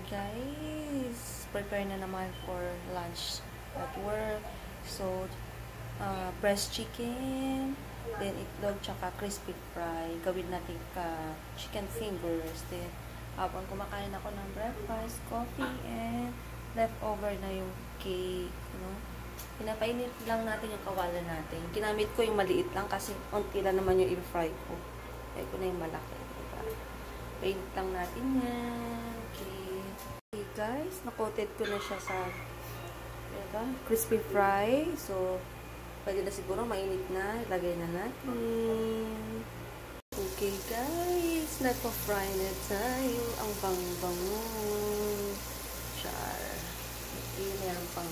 guys, prepare na naman for lunch at work. So, breast chicken, then itlog, tsaka crispy fry. Gawin natin chicken fingers. Then, habang kumakain ako ng breakfast, coffee, and leftover na yung cake, Pinapainit lang natin yung kawalan natin. Ginamit ko yung maliit lang kasi unti lang naman yung i-fry ko. Kaya ko na yung malaki. Diba? Painit lang natin yan. Okay. Okay guys, nakoted ko na siya sa crispy fry. So, pwede na siguro mainit na. Lagay na natin. Okay guys, nagpa-fry na tayo. Ang bang-bango. Char. Okay, meron pang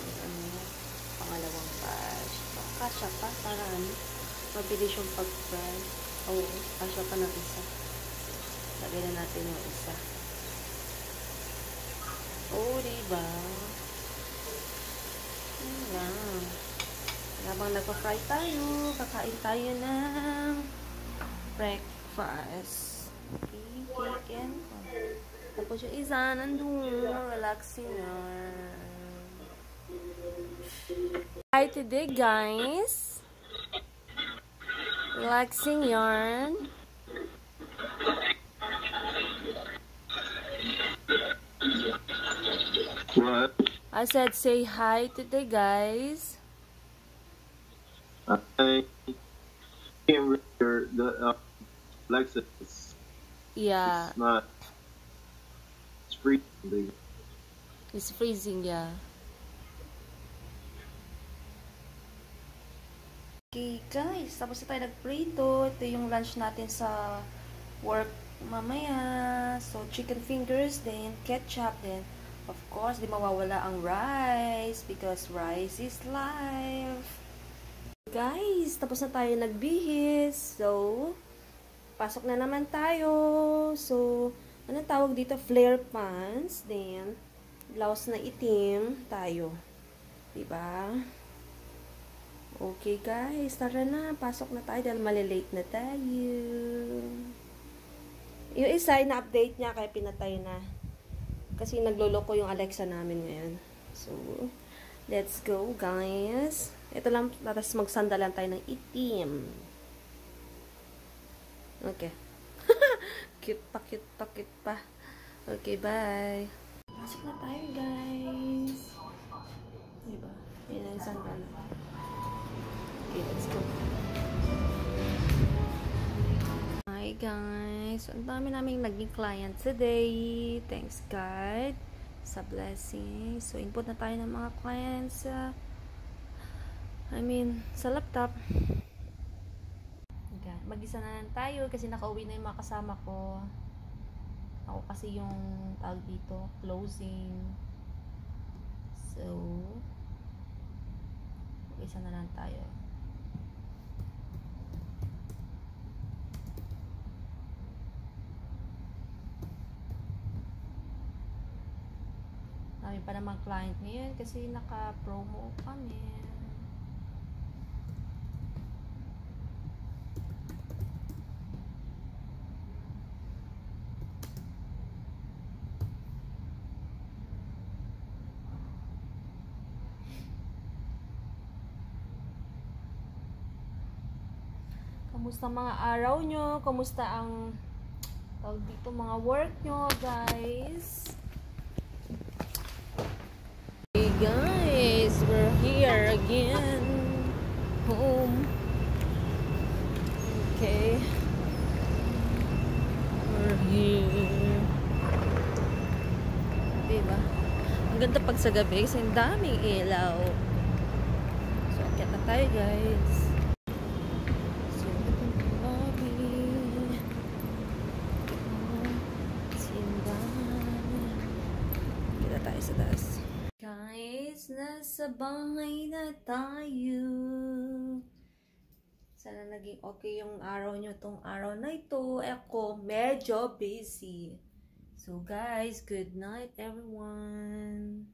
pangalawang batch. Kasya pa, para mabilis yung pag-fry. Oo, kasya pa ng isa. Lagay na natin yung isa. Oo, diba? Ayan. Habang nagpa-fry tayo, kakain tayo ng breakfast. Okay, cake and tapos yung isa, nandun, relaxing yan. Hi today guys, relaxing yarn. What? I said say hi today guys. I came here. The Alexa is Yeah. it's not. It's freezing. It's freezing, yeah. Okay guys, tapos na tayo nagprito. Ito yung lunch natin sa work mamaya. So, chicken fingers, then ketchup, then of course, di mawawala ang rice because rice is life. Guys, tapos na tayo nagbihis. So, pasok na naman tayo. So, ano tawag dito? Flare pants, then blouse na itim tayo. Diba? Okay guys, tara na. Pasok na tayo dahil malilate na tayo. Yung isa, na-update niya kaya pinatay na. Kasi nagloloko yung Alexa namin ngayon. So, let's go guys. Ito lang, tapos magsandalan tayo ng itim. Okay. Cute pa, cute pa, cute pa. Okay, bye. Pasok na tayo guys. Diba? Yan ang sandalan. Okay, let's go. Hi guys. Ang dami naming naging client today. Thanks God sa blessing. So, input na tayo ng mga clients sa laptop. Okay. Mag-isa na lang tayo kasi nakauwi na yung mga kasama ko. Ako kasi yung tawag dito, closing. So, mag-isa na lang tayo. Dami pa namang client ngayon kasi naka-promo kami. Kamusta mga araw nyo? Kamusta ang tawag dito mga work nyo, guys? Hey guys, we're here again. Home. Okay. We're here. Diba? Ang ganda pag sa gabi kasi ang daming ilaw. So, akyat na tayo guys. Sa taas. Guys, nasa bahay na tayo. Sana naging okay yung araw nyo tong araw na ito. Ako, medyo busy. So guys, good night everyone.